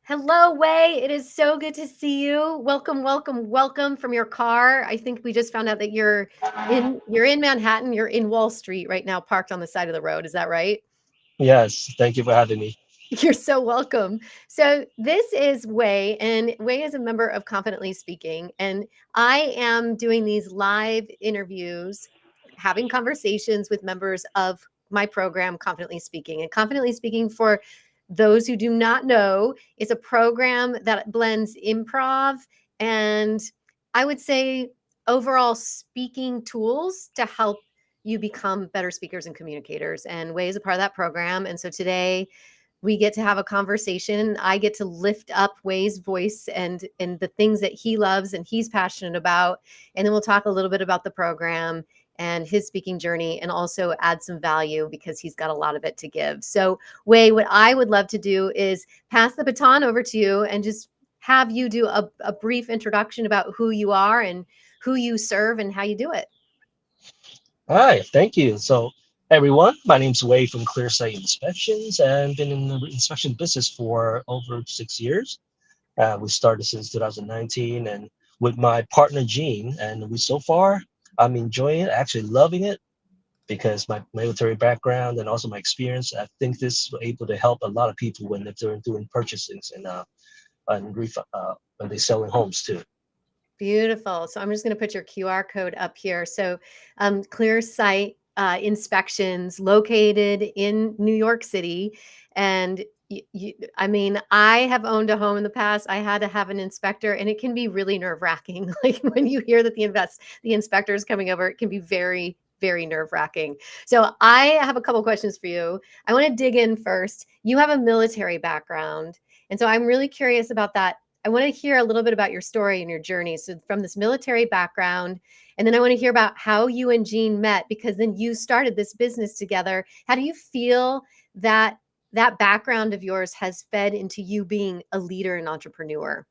Hello, Wei. It is so good to see you. Welcome, welcome, welcome from your car. I think we just found out that you're in Manhattan. You're in Wall Street right now, parked on the side of the road. Is that right? Yes, thank you for having me. You're so welcome. So this is Wei, and Wei is a member of Confidently Speaking, and I am doing these live interviews, having conversations with members of my program, Confidently Speaking. And Confidently Speaking, for those who do not know, is a program that blends improv and I would say overall speaking tools to help you become better speakers and communicators. And Wei is a part of that program. And so today we get to have a conversation. I get to lift up Wei's voice and the things that he loves and he's passionate about. And then we'll talk a little bit about the program and his speaking journey and also add some value because he's got a lot of it to give. So, Wei, what I would love to do is pass the baton over to you and just have you do a brief introduction about who you are and who you serve and how you do it. Hi, thank you. So, everyone, my name's Wei from ClearSight Inspections and been in the inspection business for over 6 years. We started since 2019 and with my partner Gene, and we so far I'm enjoying it, actually loving it because my military background and also my experience. I think this will able to help a lot of people when they're doing purchasings and when they're selling homes too. Beautiful. So I'm just going to put your QR code up here. So Clear Site Inspections located in New York City. And I mean, I have owned a home in the past. I had to have an inspector, and it can be really nerve wracking. Like when you hear that the inspector is coming over, it can be very, very nerve wracking. So I have a couple questions for you. I want to dig in first. You have a military background. And so I'm really curious about that. I want to hear a little bit about your story and your journey. So, from this military background, and then I want to hear about how you and Jean met because then you started this business together. How do you feel that that background of yours has fed into you being a leader and entrepreneur?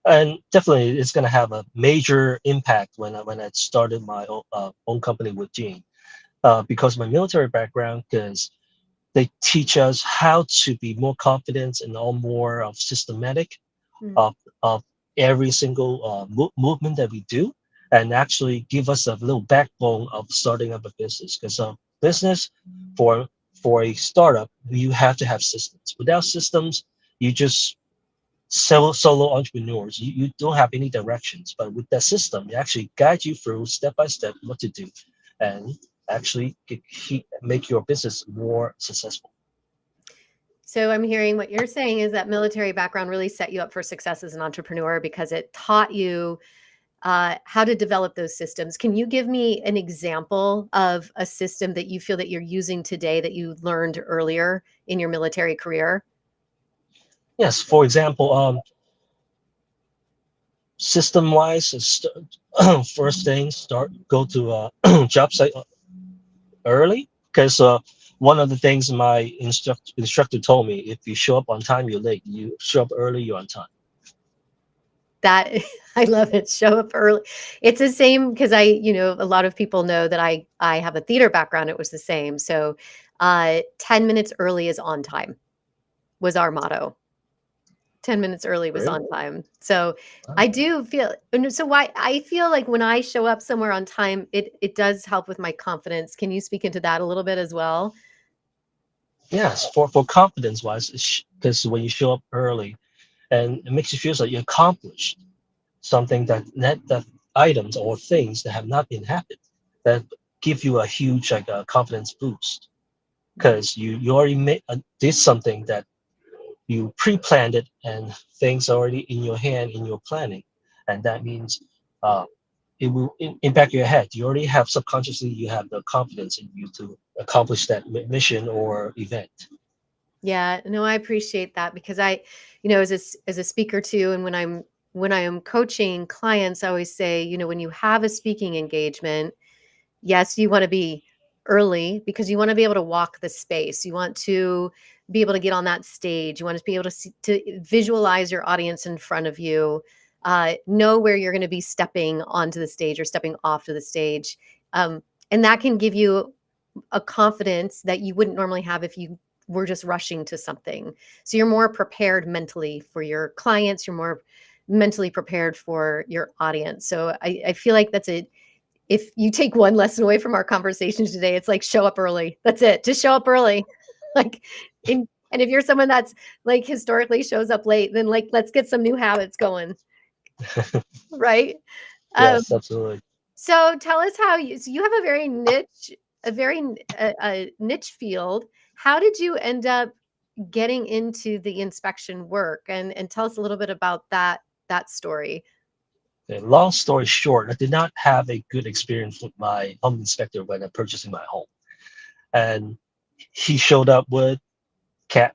And definitely it's going to have a major impact when I started my own company with Gene, because my military background, because they teach us how to be more confident and all more of systematic Mm. of every single movement that we do, and actually give us a little backbone of starting up a business. Because business for for a startup, you have to have systems. Without systems, you just solo entrepreneurs. You don't have any directions, but with that system, it actually guide you through step by step what to do, and actually make your business more successful. So I'm hearing what you're saying is that military background really set you up for success as an entrepreneur because it taught you how to develop those systems. Can you give me an example of a system that you feel that you're using today that you learned earlier in your military career? Yes, for example, system wise, first thing start go to a job site early, because one of the things my instructor told me, if you show up on time you're late, you show up early you're on time. That I love it. Show up early. It's the same because a lot of people know that I have a theater background. It was the same. So 10 minutes early is on time was our motto. 10 minutes early was Really? on time. So, I Wow. do feel and so why I feel like when I show up somewhere on time, it does help with my confidence. Can you speak into that a little bit as well? Yes, for confidence wise, because when you show up early and it makes you feel like you accomplished something that items or things that have not been happened, that give you a huge like a confidence boost, because you already did something that you pre-planned it, and things are already in your hand in your planning, and that means uh, it will impact your head. You already have subconsciously you have the confidence in you to accomplish that mission or event. Yeah, no, I appreciate that because as a speaker too, and when I am coaching clients, I always say, when you have a speaking engagement, yes, you want to be early because you want to be able to walk the space. You want to be able to get on that stage. You want to be able to visualize your audience in front of you, know where you're going to be stepping onto the stage or stepping off to the stage. And that can give you a confidence that you wouldn't normally have if you we're just rushing to something. So you're more prepared mentally for your clients, you're more mentally prepared for your audience. So I feel like that's a if you take one lesson away from our conversations today, it's like show up early. That's it. Just show up early. Like and if you're someone that's like historically shows up late, then like let's get some new habits going, right? Um, Yes, absolutely. so tell us how you so you have a very a niche field. How did you end up getting into the inspection work? And tell us a little bit about that story. Okay, long story short, I did not have a good experience with my home inspector when I'm purchasing my home, and he showed up with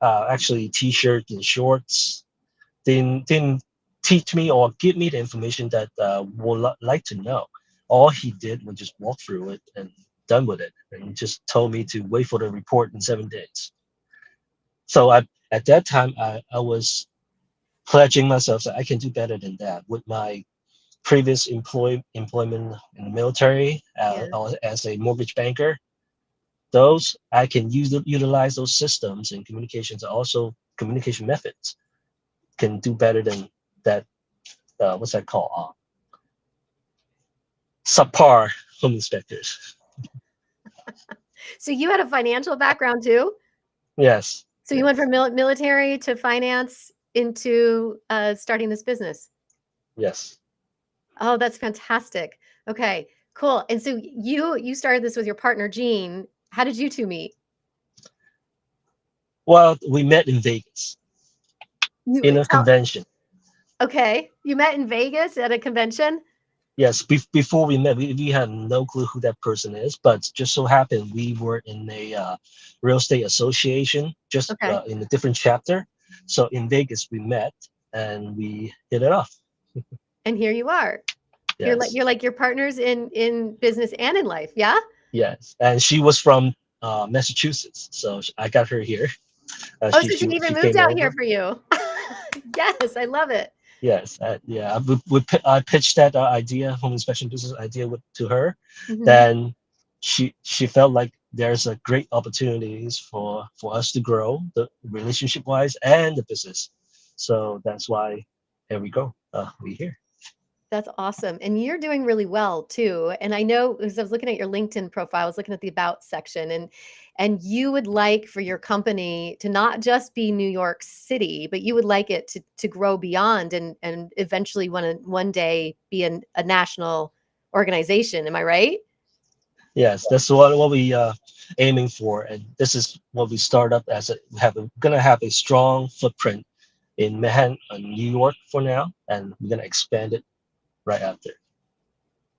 actually t-shirts and shorts. Didn't teach me or give me the information that would like to know. All he did was just walk through it and done with it, and he just told me to wait for the report in 7 days. So at that time I was pledging myself that I can do better than that with my previous employment in the military Yeah. as a mortgage banker. Those I can utilize those systems and communications, also communication methods, can do better than that. What's that called? Subpar home inspectors. So you had a financial background too? Yes, So you went yes, from military to finance into starting this business. yes. Oh, that's fantastic. Okay, cool. And so you started this with your partner Gene. How did you two meet? Well, we met in Vegas You in a tell, convention. okay, you met in Vegas at a convention. Yes, before we met, we had no clue who that person is, but just so happened we were in a real estate association, just Okay, in a different chapter. So in Vegas, we met and we hit it off. and here you are. Yes, You're like your partners in business and in life. Yeah. yes. And she was from Massachusetts, so I got her here. Oh, so she even She moved came out here over. for you. Yes, I love it. Yes, yeah. I pitched that idea, home inspection business idea, to her. Mhm. Then she felt like there's a great opportunities for us to grow the relationship wise and the business. So that's why here we go. We here. That's awesome, and you're doing really well too, and I know as I was looking at your LinkedIn profile, I was looking at the about section, and you would like for your company to not just be New York City, but you would like it to grow beyond and eventually one day be a national organization. Am I right? Yes, that's what we aiming for, and this is what we start up as gonna have a strong footprint in Manhattan, New York for now, and we're gonna expand it right after.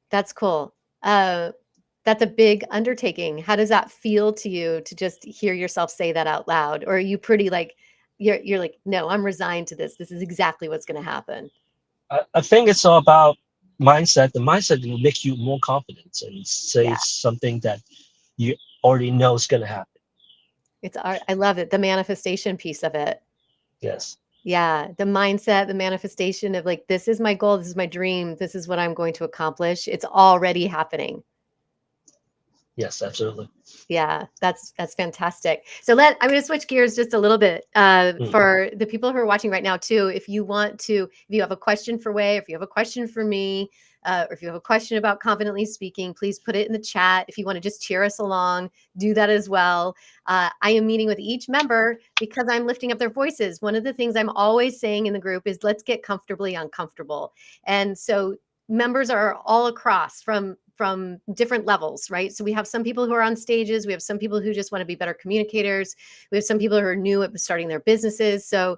That's cool. Uh, that's a big undertaking. How does that feel to you to just hear yourself say that out loud? Or are you pretty like you're like, "No, I'm resigned to this. This is exactly what's gonna happen." I think it's all about mindset. The mindset will make you more confident and say Yeah, something that you already know is going to happen. I love it, the manifestation piece of it. Yes, Yeah, the mindset, the manifestation of like, "This is my goal, this is my dream, this is what I'm going to accomplish." It's already happening. yes, absolutely. Yeah, that's fantastic. So I'm going to switch gears just a little bit Mm. for the people who are watching right now too. If you want to, if you have a question for Wei, if you have a question for me, or if you have a question about confidently speaking, please put it in the chat. If you want to just cheer us along, do that as well. I am meeting with each member because I'm lifting up their voices. One of the things I'm always saying in the group is let's get comfortably uncomfortable. And so members are all across from different levels, right? So we have some people who are on stages, we have some people who just want to be better communicators, we have some people who are new at starting their businesses. So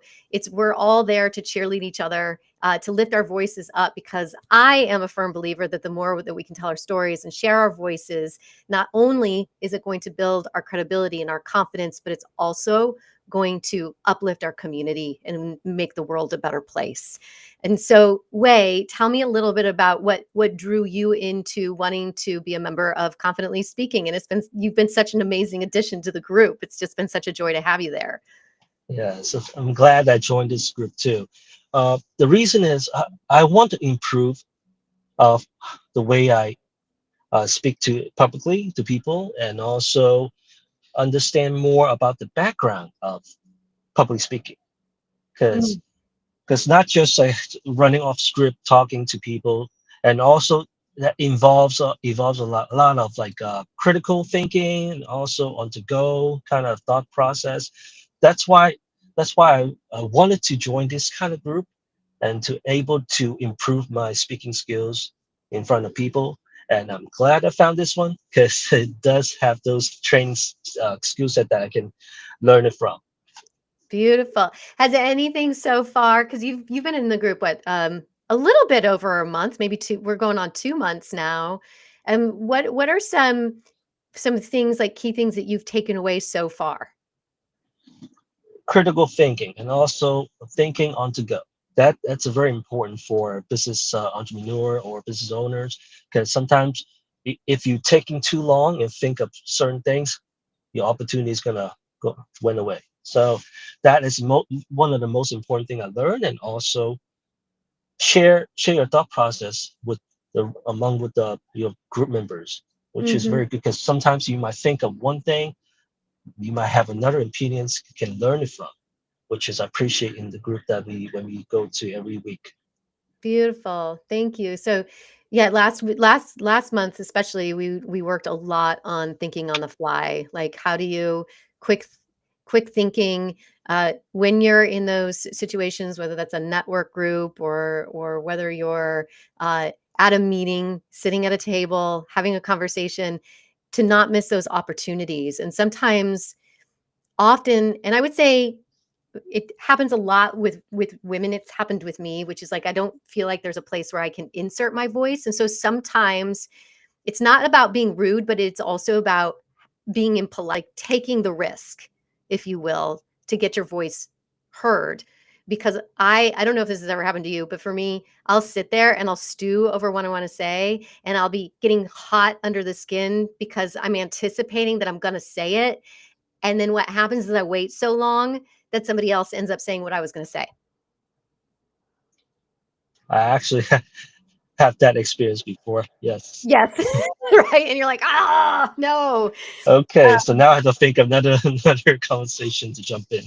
we're all there to cheerlead each other, to lift our voices up, because I am a firm believer that the more that we can tell our stories and share our voices, not only is it going to build our credibility and our confidence, but it's also going to uplift our community and make the world a better place. And so, Wei, tell me a little bit about what drew you into wanting to be a member of Confidently Speaking. And you've been such an amazing addition to the group. It's just been such a joy to have you there. Yeah, so I'm glad I joined this group too. The reason is I want to improve of the way I speak to publicly to people, and also understand more about the background of public speaking, because Mm. not just like running off script talking to people, and also that involves a lot of like critical thinking, and also on to go kind of thought process. That's why I wanted to join this kind of group, and to able to improve my speaking skills in front of people. And I'm glad I found this one, because it does have those training skill set that I can learn it from. Beautiful. Has anything so far, because you've been in the group, what, a little bit over a month, maybe two, we're going on 2 months now. And what are some things, like key things that you've taken away so far? Critical thinking, and also thinking on to go. That's a very important for business entrepreneur or business owners, because sometimes if you taking too long and think of certain things, your opportunity is gonna go went away. So that is one of the most important thing I learned. And also share your thought process with the among with the your group members, which is Mhm. very good, because sometimes you might think of one thing, you might have another opinions, can learn it from, which is I appreciate in the group that we when we go to every week. Beautiful. Thank you. So, yeah, last month especially, we worked a lot on thinking on the fly. Like, how do you quick quick thinking when you're in those situations, whether that's a network group or whether you're at a meeting, sitting at a table, having a conversation, to not miss those opportunities. And sometimes, often, and I would say it happens a lot with women. It's happened with me, which is like I don't feel like there's a place where I can insert my voice. And so sometimes it's not about being rude, but it's also about being impolite, taking the risk, if you will, to get your voice heard. Because I don't know if this has ever happened to you, but for me, I'll sit there and I'll stew over what I want to say, and I'll be getting hot under the skin because I'm anticipating that I'm going to say it. And then what happens is I wait so long that somebody else ends up saying what I was gonna say. I actually have that experience before. Yes. Yes. Right? And you're like, "Ah, no." Okay, so now I have to think of another another conversation to jump in.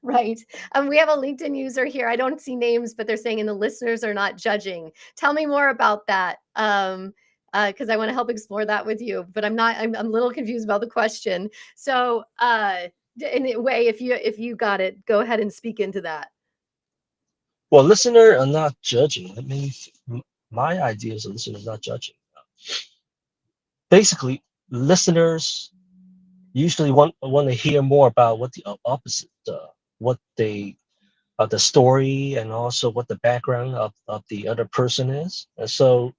Right. We have a LinkedIn user here. I don't see names, but they're saying, "And the listeners are not judging." Tell me more about that, because I wanna help explore that with you, but I'm a little confused about the question. So, d in a way, if you got it, go ahead and speak into that. Well, listener are not judging. I mean, my idea is a listener is not judging. Basically, listeners usually want to hear more about what the opposite, what they the story, and also what the background of the other person is. And so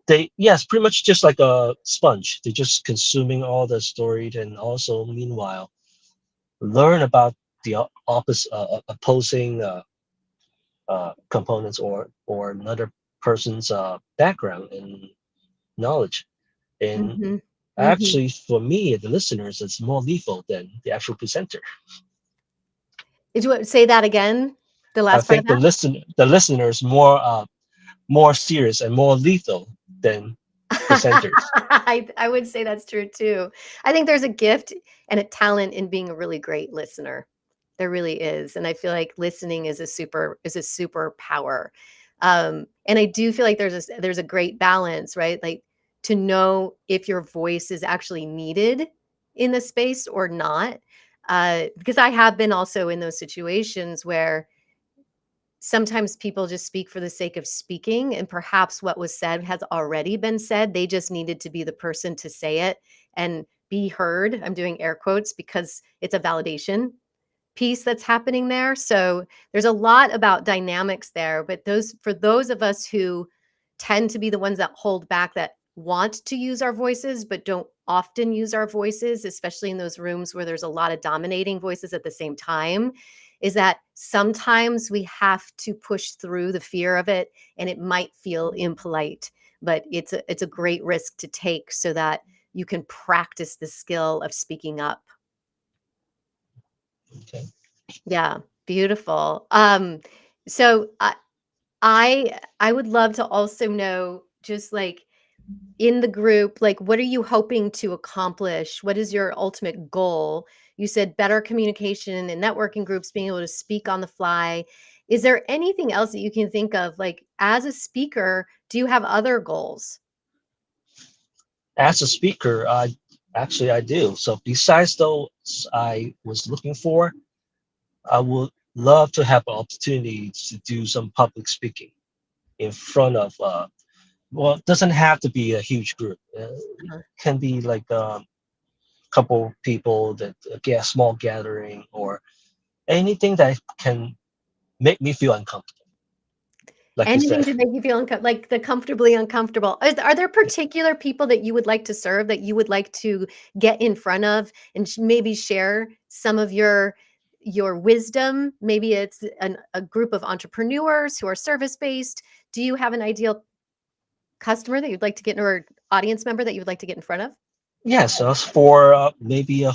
they, yes, pretty much just like a sponge. They're just consuming all the story, and also meanwhile learn about the opposite, opposing components, or another person's background and knowledge. And Mhm. Mhm. actually, for me, the listeners, it's more lethal than the actual presenter. Did you say that again? The I last part of think that? the listeners more serious and more lethal than presenters. I would say that's true too. I think there's a gift and a talent in being a really great listener. There really is, and I feel like listening is a superpower. And I do feel like there's a great balance, right? Like to know if your voice is actually needed in the space or not. Because I have been also in those situations where sometimes people just speak for the sake of speaking, and perhaps what was said has already been said. They just needed to be the person to say it and be heard. I'm doing air quotes because it's a validation piece that's happening there. So there's a lot about dynamics there, but those of us who tend to be the ones that hold back, that want to use our voices but don't often use our voices, especially in those rooms where there's a lot of dominating voices at the same time, is that sometimes we have to push through the fear of it, and it might feel impolite, but it's a great risk to take so that you can practice the skill of speaking up. Okay. Yeah, beautiful. So I would love to also know, just like, in the group, like, what are you hoping to accomplish? What is your ultimate goal? You said better communication and networking groups, being able to speak on the fly. Is there anything else that you can think of? Like, as a speaker, do you have other goals? As a speaker, I do. So besides those I was looking for, I would love to have an opportunity to do some public speaking in front of well, it doesn't have to be a huge group. It Uh-huh. can be like a couple people that get a small gathering or anything that can make me feel uncomfortable. Like you Anything said, to make you feel like the comfortably uncomfortable. Are there particular people that you would like to serve, that you would like to get in front of and maybe share some of your wisdom? Maybe it's a group of entrepreneurs who are service based. Do you have an ideal customer that you'd like to get, or audience member that you would like to get in front of? yes, us for maybe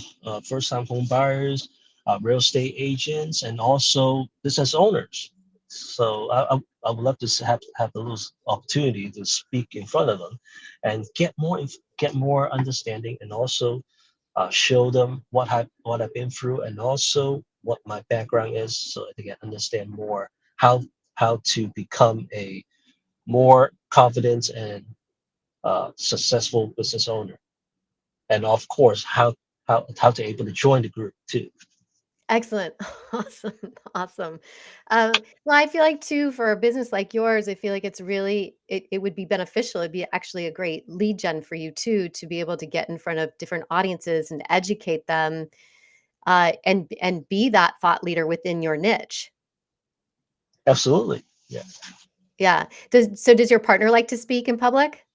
first-time home buyers, real estate agents, and also business owners. So I would love to have those opportunity to speak in front of them, and get more understanding, and also show them what I've been through, and also what my background is, so they can understand more how to become a more confident and successful business owner, and of course how to able to join the group too. Excellent. Awesome. Awesome. Well, I feel like too, for a business like yours, I feel like it's really, it would be beneficial. It'd be actually a great lead gen for you too, to be able to get in front of different audiences and educate them, and be that thought leader within your niche. Absolutely, yeah. Yeah. Does your partner like to speak in public?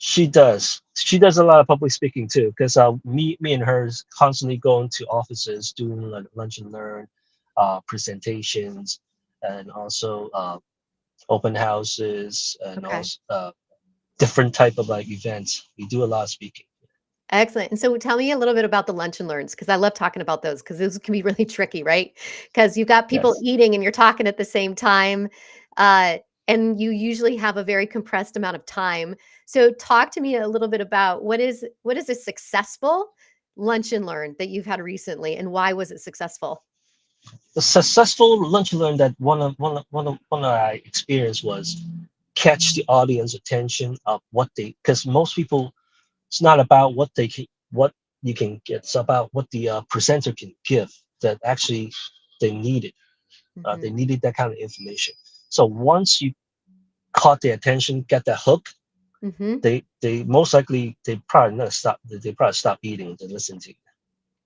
She does a lot of public speaking too, because me and her is constantly going to offices doing like lunch and learn, presentations, and also open houses, and Okay. also different type of like events. We do a lot of speaking. Excellent. And so tell me a little bit about the lunch and learns, because I love talking about those, because those can be really tricky, right? Because you've got people Yes. eating and you're talking at the same time. Uh, and you usually have a very compressed amount of time. So talk to me a little bit about what is a successful lunch and learn that you've had recently, and why was it successful? The successful lunch and learn that one of I experienced was catch the audience attention of what they, because most people, it's not about what you can get, it's about what the presenter can give, that actually they needed. They Mhm. needed that kind of information. So once you caught their attention, get that hook, Mhm. they most likely they probably not stop. They probably stop eating to listen to you.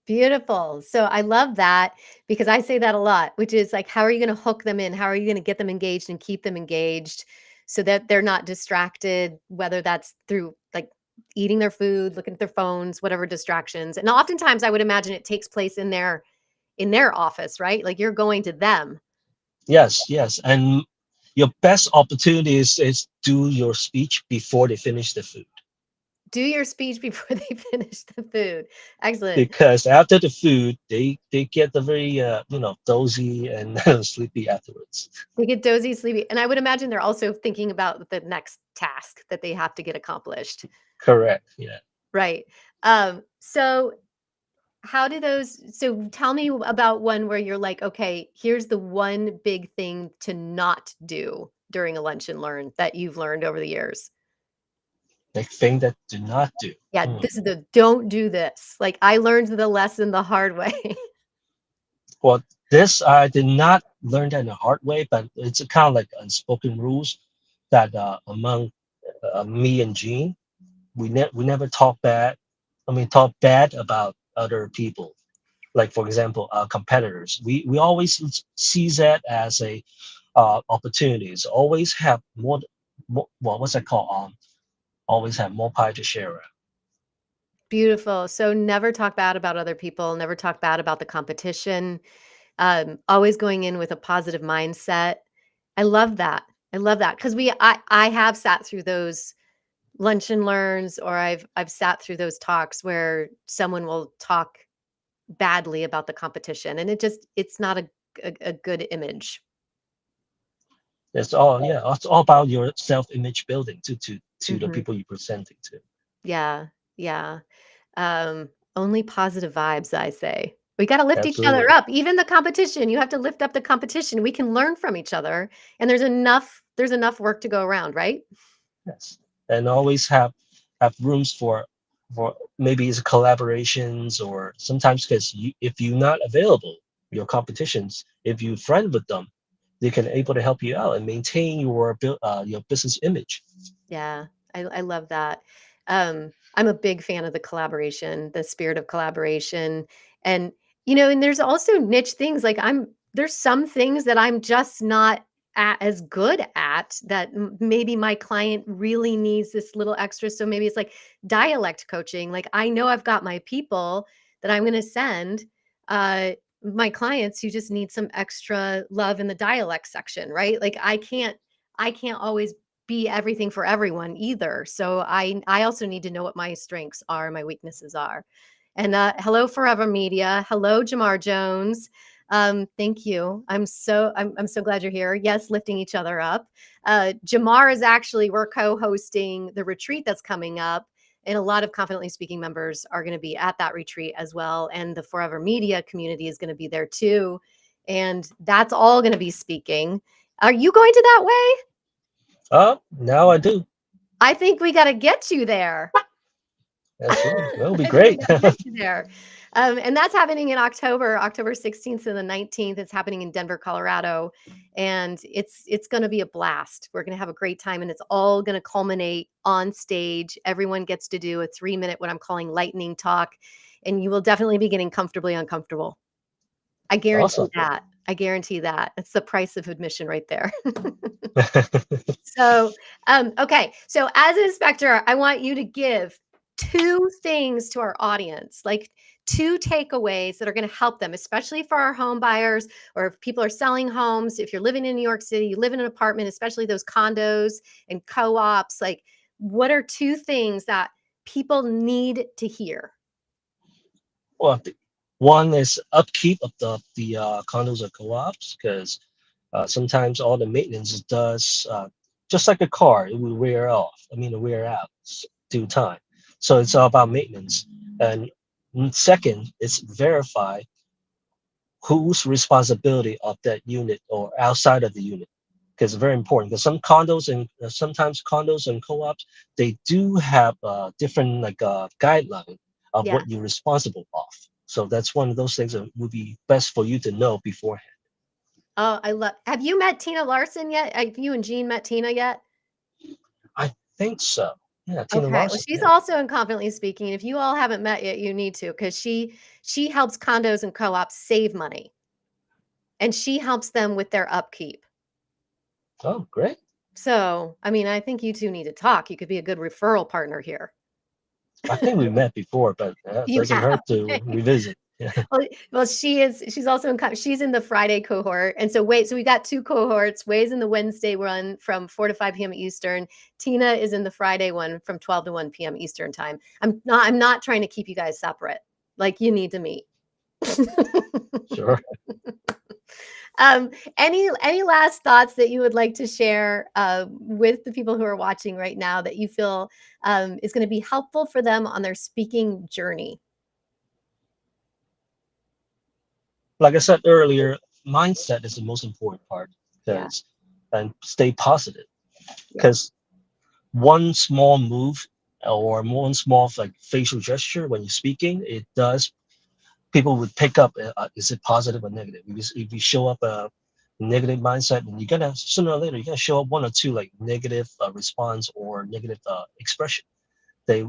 Beautiful. So I love that, because I say that a lot, which is like, how are you going to hook them in? How are you going to get them engaged and keep them engaged so that they're not distracted, whether that's through like eating their food, looking at their phones, whatever distractions. And oftentimes I would imagine it takes place in their office, right? Like you're going to them. Yes, yes, and your best opportunity is do your speech before they finish the food, Do your speech before they finish the food. Excellent. because after the food they get the very dozy and sleepy afterwards. They get dozy, sleepy. And I would imagine they're also thinking about the next task that they have to get accomplished. Correct. Yeah. Right. So how do those so tell me about one where you're like, okay, here's the one big thing to not do during a lunch and learn that you've learned over the years. The thing that do not do. Yeah, Hmm. this is the don't do this. Like I learned the lesson the hard way. Well, this I did not learn that in a hard way, but it's a kind of like unspoken rules that among me and Gene, we never talk bad. I mean, talk bad about other people. Like for example, competitors. We always see that as a opportunities. Always have more, well, what's that called? Always have more pie to share around. Beautiful. So never talk bad about other people, never talk bad about the competition. Always going in with a positive mindset. I love that. I love that, because I have sat through those lunch and learns, or I've sat through those talks where someone will talk badly about the competition, and it's not a good image. It's all, yeah, it's all about your self-image building to the Mhm. people you're presenting to. Yeah, yeah. Only positive vibes, I say. We gotta lift each other Absolutely. up. Even the competition, you have to lift up the competition. We can learn from each other, and there's enough work to go around, right? Yes. And always have rooms for maybe it's collaborations, or sometimes because if you're not available, your competitions, if you friend with them, they can able to help you out and maintain your business image. Yeah, I love that. I'm a big fan of the collaboration, the spirit of collaboration, and, and there's also niche things, like, there's some things that I'm just not as good at that maybe my client really needs this little extra, so maybe it's like dialect coaching, like, I know I've got my people that I'm gonna send, uh, my clients who just need some extra love in the dialect section, right? Like, I can't always be everything for everyone either. So I also need to know what my strengths are, my weaknesses are. And hello Forever Media. Hello Jamar Jones. Thank you. I'm so glad you're here. Yes, lifting each other up. Jamar is actually we're co-hosting the retreat that's coming up. And a lot of Confidently Speaking members are going to be at that retreat as well. And the Forever Media community is going to be there too. And that's all going to be speaking. Are you going to that way? Now I do. I think we gotta get you there. Absolutely. That would be I think we great. gotta get you there. And that's happening in October 16th to the 19th. It's happening in Denver, Colorado, and it's gonna be a blast. We're gonna have a great time, and it's all gonna culminate on stage. Everyone gets to do a 3-minute, what I'm calling lightning talk, and you will definitely be getting comfortably uncomfortable. I guarantee Awesome. that. I guarantee that. It's the price of admission right there. So, okay. So as an inspector, I want you to give 2 things to our audience, like 2 takeaways that are gonna help them, especially for our home buyers or if people are selling homes. If you're living in New York City, you live in an apartment, especially those condos and co-ops, like, what are 2 things that people need to hear? Well, one is upkeep of the condos or co-ops, because sometimes all the maintenance does just like a car, it will wear off. I mean, wear out due time. So it's all about maintenance. And second, it's verify whose responsibility of that unit or outside of the unit, because it's very important. Because some condos and sometimes condos and co-ops, they do have different like guideline of Yeah. what you're responsible of. So that's one of those things that would be best for you to know beforehand. Oh, I love have you met Tina Larson yet? Have you and Jean met Tina yet? I think so. Yeah, Tina Okay, well, Larson. she's Yeah. also in Confidently Speaking. If you all haven't met yet, you need to because she helps condos and co-ops save money, and she helps them with their upkeep. Oh, great. So, I mean, I think you 2 need to talk. You could be a good referral partner here. I think we met before, but it You doesn't have. hurt to revisit. Yeah. Well, she's also she's in the Friday cohort, and so we got 2 cohorts. Way's in the Wednesday one from 4 to 5 PM Eastern. Tina is in the Friday one from 12 to 1 PM Eastern time. I'm not trying to keep you guys separate. Like, you need to meet. Sure. Any last thoughts that you would like to share with the people who are watching right now that you feel is going to be helpful for them on their speaking journey? Like I said earlier, mindset is the most important part, Yeah, because and stay positive, yeah, because one small move or one small like facial gesture when you're speaking, it does people would pick up, is it positive or negative. If you show up a negative mindset, and you're gonna sooner or later you're gonna show up one or two like negative response or negative expression. They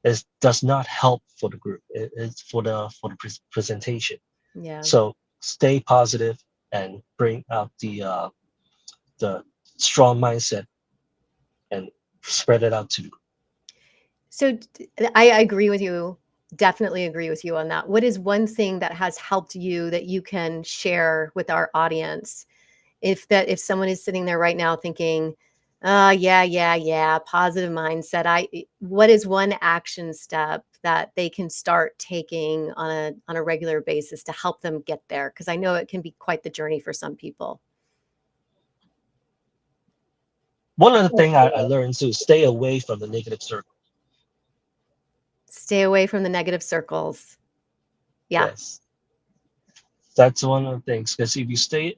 It does not help for the group. It's for the presentation. yeah. So stay positive and bring out the strong mindset and spread it out to the group. So I agree with you. Definitely agree with you on that. What is one thing that has helped you that you can share with our audience? If someone is sitting there right now thinking, yeah, yeah, yeah, positive mindset. What is one action step that they can start taking on a regular basis to help them get there? Because I know it can be quite the journey for some people. One other thing I learned too: stay away from the negative circle. Stay away from the negative circles. Yeah. Yes, that's one of the things. Because if you stay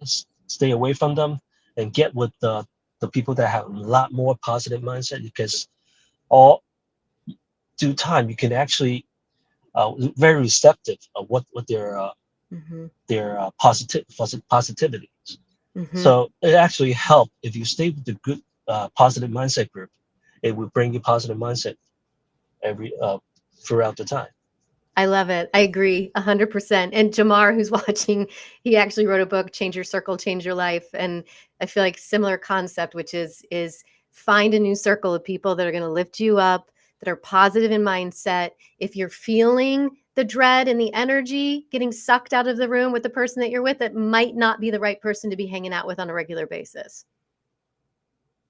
away from them and get with the people that have a lot more positive mindset, because all due time you can actually very receptive of what Hmm. their positivity is. Hmm. So it actually help if you stay with the good positive mindset group. It will bring you positive mindset every throughout the time. I love it. I agree 100%. And Jamar, who's watching, he actually wrote a book, Change Your Circle, Change Your Life. And I feel like similar concept, which is find a new circle of people that are going to lift you up, that are positive in mindset. If you're feeling the dread and the energy getting sucked out of the room with the person that you're with, that might not be the right person to be hanging out with on a regular basis.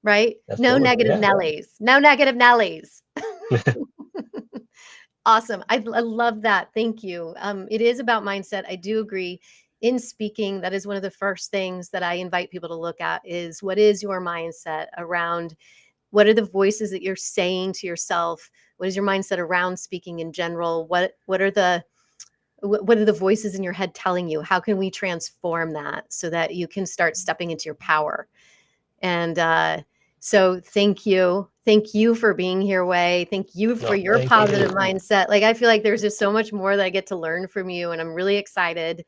Right? No Absolutely, negative yeah. Nellies. No negative Nellies. Awesome. I love that. Thank you. It is about mindset. I do agree. In speaking, that is one of the first things that I invite people to look at is what is your mindset around what are the voices that you're saying to yourself? What is your mindset around speaking in general? What are the voices in your head telling you? How can we transform that so that you can start stepping into your power? And so thank you. Thank you for being here, Wei. Thank you for No, your thank positive you. mindset. Like, I feel like there's just so much more that I get to learn from you. And I'm really excited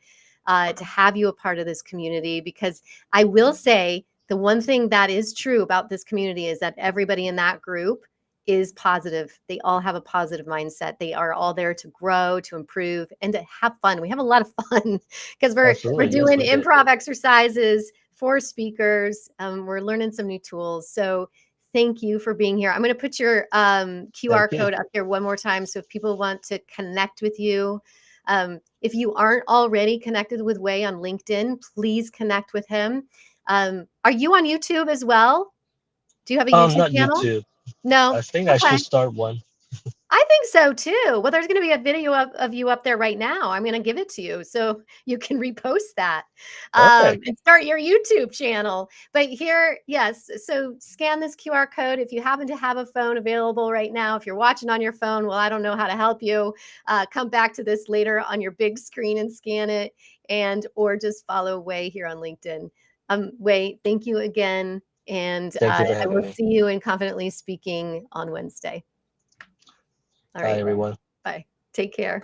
to have you a part of this community because I will say the one thing that is true about this community is that everybody in that group is positive. They all have a positive mindset. They are all there to grow, to improve, and to have fun. We have a lot of fun because we're Absolutely, yes, doing we did. improv exercises for speakers. We're learning some new tools. So thank you for being here. I'm going to put your QR Thank you. code up here one more time. So if people want to connect with you, if you aren't already connected with Wei on LinkedIn, please connect with him. Are you on YouTube as well? Do you have a YouTube Not channel? YouTube. No. I think I Okay. should start one. I think so too. Well, there's going to be a video of you up there right now. I'm going to give it to you so you can repost that Perfect. and start your YouTube channel. But here, yes, so scan this QR code. If you happen to have a phone available right now, if you're watching on your phone, well, I don't know how to help you. Come back to this later on your big screen and scan it, and or just follow Wei here on LinkedIn. Wei, thank you again, and Thank you for I having will me. see you in Confidently Speaking on Wednesday. All Bye, right. everyone. Bye. Take care.